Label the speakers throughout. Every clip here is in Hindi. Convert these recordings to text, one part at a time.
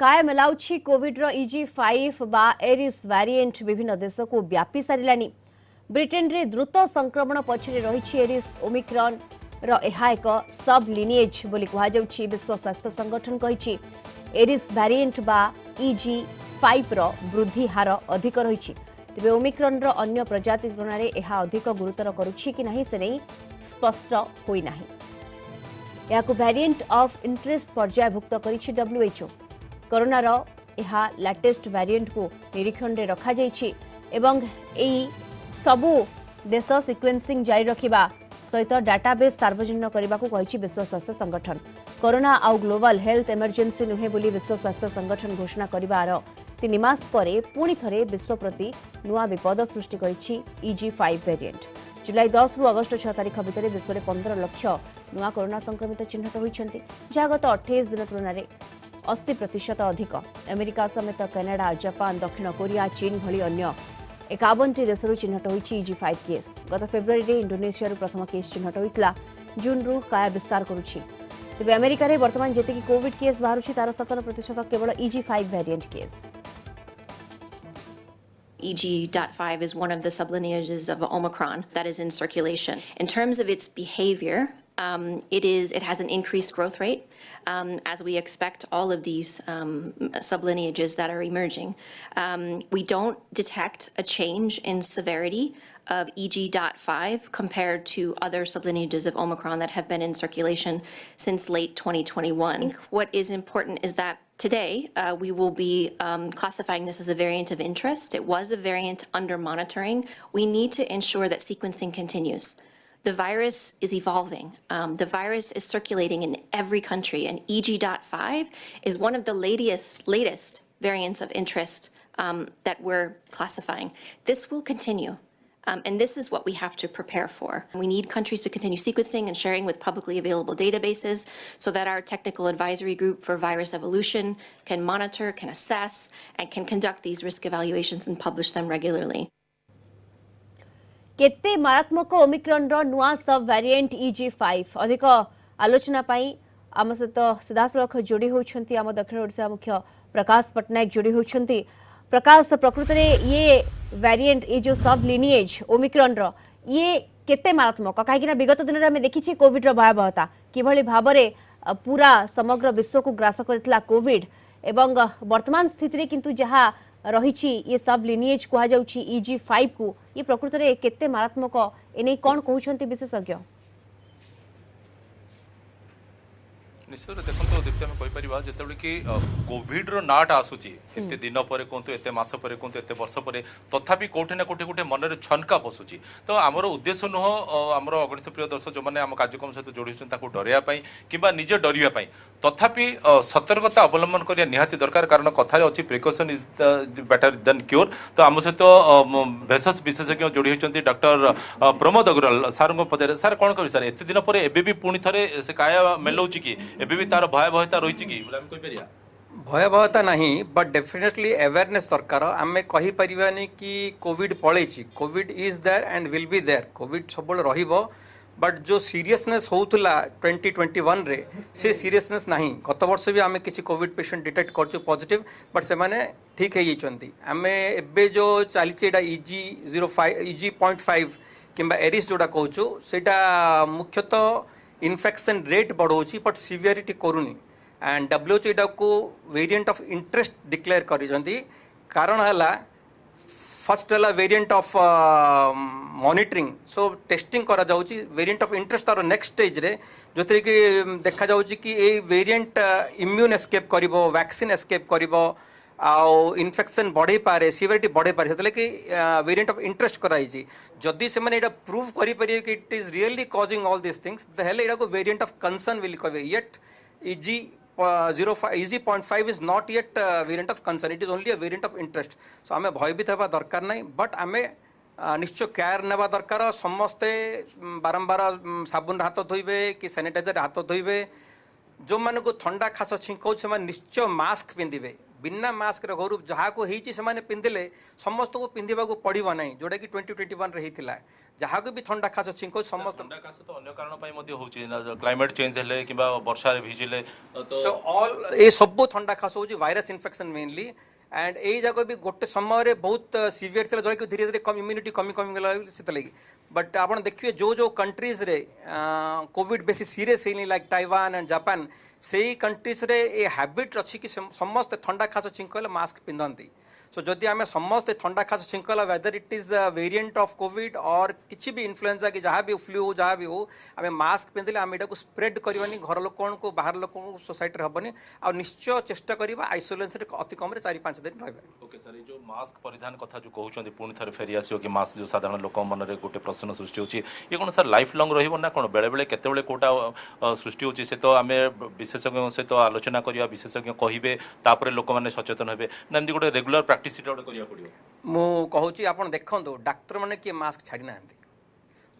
Speaker 1: काय मिलाउछि कोविड रो EG5 बा एरिस वेरिएंट विभिन्न देश को व्यापी सारिलानी। ब्रिटेन रे द्रुत संक्रमण पछरे रहिछि एरिस ओमिक्रॉन रो एहा एक सब लिनिएज बोली कहा जाउछि। विश्व स्वास्थ्य संगठन कहिछि एरिस वेरिएंट बा EG5 रो वृद्धि हार अधिक रहिछि। तेबे ओमिक्रॉन रो अन्य प्रजाति तुलना रे एहा अधिक गुरुतर करूछि कि नाही से नै स्पष्ट होई नाही। याकु वेरिएंट ऑफ इंटरेस्ट पर्यायभुक्त करिछि WHO। कोरोना रो यह लेटेस्ट वेरिएंट को निरीक्षण रे रखा जाइछि एवं एई सबु देश सिक्वेंसिंग जारी रखिबा सहित डाटाबेस सार्वजनिक करबा को कहिछि विश्व स्वास्थ्य संगठन। कोरोना आउ ग्लोबल हेल्थ इमरजेंसी नुहे बोली विश्व स्वास्थ्य संगठन घोषणा करिबार 3 मास परे पुणी थरे विश्व प्रति नुआ विपद सृष्टि करिछि EG5 वेरिएंट। जुलाई 10 रु अगस्त 6 तारिख भितर विश्व में 15 लाख नुआ कोरोना संक्रमित चिन्हट होइछन्ति, जहा गत 28 दिन तुलना 80% अधिक। अमेरिका समेत कनाडा, जापान, दक्षिण कोरिया, चीन भली अन्य 51 देशरू चिन्हट होइछि EG5 केस। गत फेब्रुआरी रे इंडोनेशिया प्रथम केस चिन्हट होइतला, जून रु काया विस्तार करुछि। तेबे अमेरिका रे वर्तमान जेतिकी कोविड केस बाहरुछि तार 17% केवल EG5 variant case.
Speaker 2: EG.5 is one of the sublineages of Omicron that is in circulation. In terms of its behavior, it has an increased growth rate, as we expect all of these sublineages that are emerging. We don't detect a change in severity of EG.5 compared to other sublineages of Omicron that have been in circulation since late 2021. What is important is that today, we will be classifying this as a variant of interest. It was a variant under monitoring. We need to ensure that sequencing continues. The virus is evolving. The virus is circulating in every country, and EG.5 is one of the latest variants of interest that we're classifying. This will continue. And this is what we have to prepare for. We need countries to continue sequencing and sharing with publicly available databases so that our technical advisory group for virus evolution can monitor, can assess, and can conduct these risk evaluations and publish them regularly.
Speaker 1: केते मारात्मक ओमिक्रॉन रो नुआ सब वेरिएंट EG5 अधिक आलोचना पाई आम सहित सीधासलख जोड़ी होउछंती आम दक्षिण ओडिशा मुख्य प्रकाश पटनायक जोड़ी होउछंती। प्रकाश, प्रकृत में ये वेरिएंट ये जो सब लिनिएज ओमिक्रॉन रो ये केते मारात्मक कहीं विगत दिन में देखी कोविड रो भयावहता किभली भाव में पूरा समग्र विश्व को ग्रास करथिला कोविड एवं वर्तमान स्थिति रे किंतु जहा रही ये सब लिनिएज कहा जाउछि EG5 को ये प्रकृत में केते मारात्मक एने कोन कहउछंती विशेषज्ञ?
Speaker 3: निश्चय देखो दीप्ति आम कहीपर जिते कि कोविड नाटा आसूची एत दिन पर कहतु एत मस पर कहतु एत वर्ष पर तथापि कौटे ना कौटे गोटे मन में छनका पशुची। तो आमर उद्देश्य नुह आमर अगणित प्रिय दर्शक जो मैंने आम कार्यक्रम सहित जोड़ी डरवाई कि निजे डरवाई तथापि सतर्कता अवलम्बन करने निहाती दरकार, कारण कथार अच्छी precaution is better than cure. तो आम सहित भेषज विशेषज्ञ जोड़ी होती डॉक्टर प्रमोद अग्रवाल सार पचारे सार कौन कह सार एत दिन पर एबी पुणी थे से काया मेलाऊँच कि एबी भी तार भयावहता रही कि
Speaker 4: भयावहता नहीं, बट डेफिनेटली अवेयरनेस दरकार। आम कहीपरि कि कोविड पलैछि, Covid is there and will be there. Covid सब रहिबो, बट जो सीरियसनेस होउतला 2021 रे से सीरियसनेस नहीं। गत वर्ष भी आम किसी कोविड पेशेंट डिटेक्ट करछु पॉजिटिव, बट से माने ठीक है जाइछंती। आम एबे जो चलीछि एटा EG.5 किंबा एरिस जोटा कहूछु सेटा मुख्यतः इन्फेक्शन रेट बढ़ाऊँगी बट सीवियरिटी करूनी। एंड WHO एटा को वेरिएंट ऑफ इंटरेस्ट डिक्लेयर करिसंती। कारण है फर्स्ट है variant of monitoring, so testing करा जाउची। वेरिएंट ऑफ इंटरेस्ट तार नेक्स्ट स्टेज रे जो कि देखा जाउची कि ए वेरिएंट इम्यून एस्केप करिवो, वैक्सीन एस्केप करिवो, आउ इन्फेक्शन बढ़े पारे, सीवियरिटी बढ़े पारे, से कि वेरिएंट ऑफ इंटरेस्ट कराई। जदि से मैंने प्रूव करें कि it is really causing all this things हेल्ले यहाँ को वेरिएंट ऑफ कंसर्न विल कहे। Yet EG.5 is not yet variant of concern, it is only a variant of interest. So आम भयभीत होगा दरकार नहीं, बट आम निश्चय केयर नेबा दरकार। समस्ते बारंबार साबुन हाथ धोइबे कि सैनिटाइजर हाथ धोइबे। जो मानक ठंडा खास छिंक से निश्चय मास्क पिंधे, बिना मास्क घर जहाँ को से पिंधिले समस्त को पिंधा पड़ो ना जोटा कि 2021 रे होता जहाँ को भी थंडा खास छिंक समस्त
Speaker 3: ଥଣ୍ଡା କାଶ ତ ଅନ୍ୟ କାରଣ ପାଇଁ ମଧ୍ୟ ହଉଛି ନା କ୍ଲାଇମେଟ୍ ଚେଞ୍ଜ ହେଲେ କିମ୍ବା ବର୍ଷାରେ ଭିଜିଲେ ତ
Speaker 4: सो ऑल ये सब ठंडा खास हूँ वायरस इन्फेक्शन मेनली एंड यही जाक भी गोटे समय बहुत सीवियर था जोटा धीरे धीरे कम इम्यूनिटी कमी कमी गला से लगी बट आप देखिए जो जो कंट्रीज रे कोविड बेसी सीरियस है लाइक ताइवान एंड जापान से कंट्रीज रे ये हैबिट अच्छी कि समस्त ठंडा खास छिंकले मास्क पिंधती सो जदि आम समस्त ठंडा खास छिंकला whether it is variant of Covid और किसी भी इन्फ्लुएंजा कि जहाँ भी फ्लू हो जहाँ भी हो आम मास्क पिंधिले आम यहाँ स्प्रेड करवानी घर लोक को बाहर लोक सोसाइटी हेनी आ निश्चय चेष्टा करवा आइसोलेशन अति कम 4-5 दिन रहा
Speaker 3: ओके सर जो मास्क परिधान कथा जो कहते पुणी थे फेरी आसो कि मास्क जो साधारण लोक मन में गोटे प्रश्न सृष्टि होची ये कौन सर लाइफ लंग रही ना कौन बेले बेले केते कोटा सृष्टि होची से तो आम विशेषज्ञ सहित आलोचना करवा विशेषज्ञ कहे तापर लोक मैंने सचेतन हे ना एमती गोटे रेगुलर प्रैक्टिस गोटे करिया पड़ियो
Speaker 4: मु कहूँ आप देखो डाक्तर मैंने किए मास्क छाड़ी ना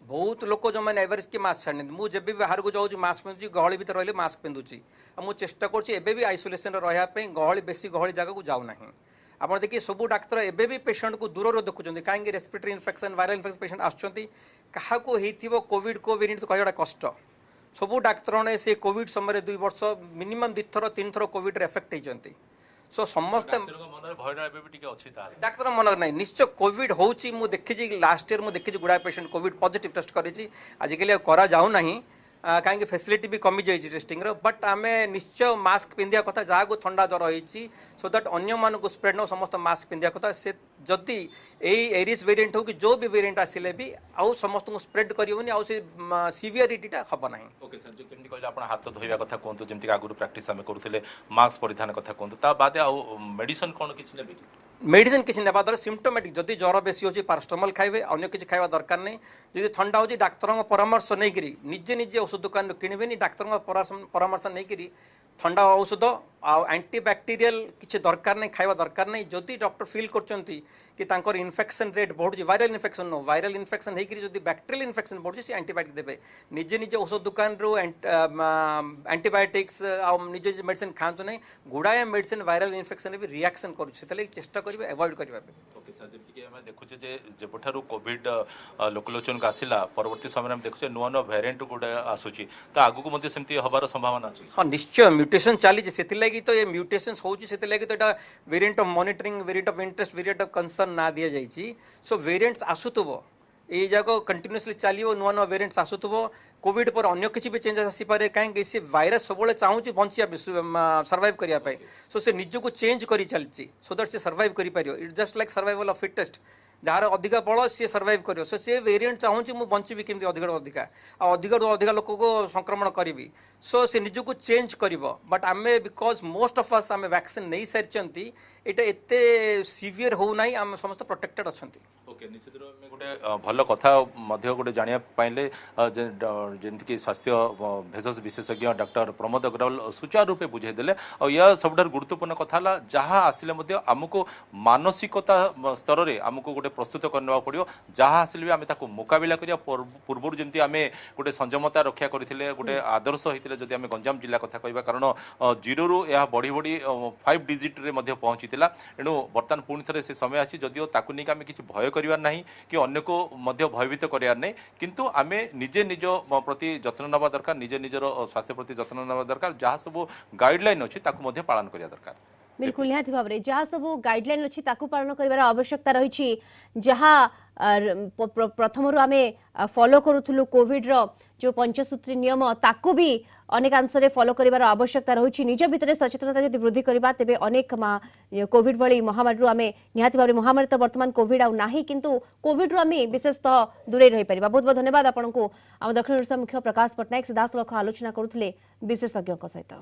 Speaker 4: बहुत लोक जो मैंने एवरेज किए मास्क छाड़ी मुझे भी बाहर को जाऊँ मास्क पिंधुची गहली भर रही मास्क पिंधुची मुझे चेष्टा करें आइसोलेशन रही गहली बेसी गहली जगह को जाऊना आप देखिए सबू डाक्तर एबे भी पेशेंट को दूर देखुं कहीं respiratory infection viral infection patient आसुँच क्या कोविड को वेरिएंट तो कहना कष्ट सबू डाक्तर ने से कोविड समय 2 वर्ष मिनिमम 2 थर 3 थर कोविड एफेक्ट होती सो समस्ते डाक्तर मन ना निश्चय कोविड होची मु देखी लास्ट ईयर मुझे देखी गुड़ा पेशेंट कोविड पॉजिटिव टेस्ट करी आजिकल करा जाऊ नहीं कहीं फैसिलिटी भी कमी जाइए टेस्टिंग बट आम निश्चय मास्क पिंधा कथा जहाँ को थंडा ज्वर होती सो दैट अन्य मानक स्प्रेड न समस्त मास्क पिंधा कथा से जदि यही एरिस वेरिएंट हो कि जो भी वेरिएंट आसिले भी आउ समस्त को स्प्रेड करनी आउ से सीवियरिटीटा हम ना
Speaker 3: ओके सर जो केमती कहले आपण हाथ धोइबा कथा कोंतु जेमती आगुरु प्रैक्टिस आमे करूथिले मास्क परिधान कथा कोंतु ता बादे आ मेडिसिन कोन किछि लेबे
Speaker 4: मेडिसिन किसी नेबा द्वारा सिम्टोमेटिक जदि ज्वर बेसी होची पैरास्टामोल खाइबे अन्य किछि खाइबा दरकार नहीं जदि ठंडा होची डाक्टर परामर्श नहीं करी निजे निजे औषध दुकान किणबेनी डाक्तर परामर्श नहीं करी ठंडा औषध आंटीबैक्टेरियल किसी दरकार नहीं खाइबा दरकार नहीं जदि डॉक्टर फील करचंती कि तांकर इन्फेक्शन रेट बढ़ुची वायरल इन्फेक्शन नो वायरल इन्फेक्शन होकर जब बैक्टेरियल इन्फेक्शन बढ़ुची से आंटीबायोटिक देवे निजे निजे औषध दुकान रू आंटीबायोटिक्स निजे मेडिसिन खातु नहीं गुड़ाए मेडिसिन वायरल इन्फेक्शन भी रिएक्शन करुँचे चेष्टा करेंगे एवॉइड करने
Speaker 3: ओके सर जमीक आम देखुचे जेबठार कोविड लोकलोचन को आसला परवर्ती समय में देखुचे नुआ नुआ भेरिएंट गोटे आसूची तो आगू सेमती हबार संभावना अच्छी
Speaker 4: हाँ निश्चय म्यूटेशन चली से तो ये म्यूटेशन होती तो यहाँ variant of monitoring variant of interest variant of concern ना दि जाइए सो वेरिएंट्स आसुथबो ये जाक कंटिन्यूअसली चलो नुआ नुआ वेरिएंट्स आसुथबो कोविड पर अन्य किसी भी चेंजेस आसीपे कहीं सी वायरस सब चाहूँ बंचा सर्वाइव करने सो से निजक चेंज कर चलती सो दैट से सर्वाइव कर it just like survival of fittest jar अधिका बल सी सर्वाइव कर सो सी वेरिएंट चाहूँ मुझे बंची केमती अधिका अधिका लोक को संक्रमण करी सो से निजक चेंज कर बट आम बिकज मोस्ट ऑफ अस आम वैक्सीन नहीं सारी यहाँ एते सीवियर हो ना आम समस्त प्रोटेक्टेड अच्छा
Speaker 3: ओके निश्चित में गोटे भल कथा गोटे जाना पाइले जमीक स्वास्थ्य भेषज विशेषज्ञ डॉक्टर प्रमोद अग्रवाल सुचारू रूपे बुझेदेले और यह सब गुरुत्वपूर्ण कथा जहाँ आसिले आमको मानसिकता स्तर में आमको गोटे प्रस्तुत करने पड़ो जहाँ आसिले भी आम मुकाबिला करिया पूर्व जमी आम गोटे संयमता रक्षा करते गोटे आदर्श होते जदि आम गंजाम जिला कथा कहवा कारण 0 रू यह बढ़ी बढ़ी 5 डिजिट रे पहुँची एणु बर्तमान पुणी थे से समय आसी जदिओ ताकू नहीं आम किसी भय करार ना कि अन्य को भयभीत करार नहीं किंतु आम निजे निज प्रति जत्न नवा दरकार निजे निजर स्वास्थ्य प्रति जत्न नवा दरकार जहाँ सब गाइडलाइन अच्छी पालन करिया दरकार
Speaker 1: बिल्कुल निहाती भाव में जहाँ सब गाइडलाइन अच्छी पालन कर आवश्यकता रही जहाँ प्रथम आम फॉलो करूँ कोविड रो जो पंचसूत्री नियम ताकू भी अनेकांश फॉलो कर आवश्यकता रही निज भितर सचेतनता जब वृद्धि करवा तेज अनेक कोविड भली महामारी आम निहाती भाव महामारी तो बर्तमान कोविड आउ ना किंतु कोविड रू आम विशेषतः दूरे रही पार बहुत बहुत धन्यवाद आपको आम दक्षिण ओडिशा मुख्य प्रकाश पट्टनायक सीधासलख आलोचना करुले विशेषज्ञ सहित।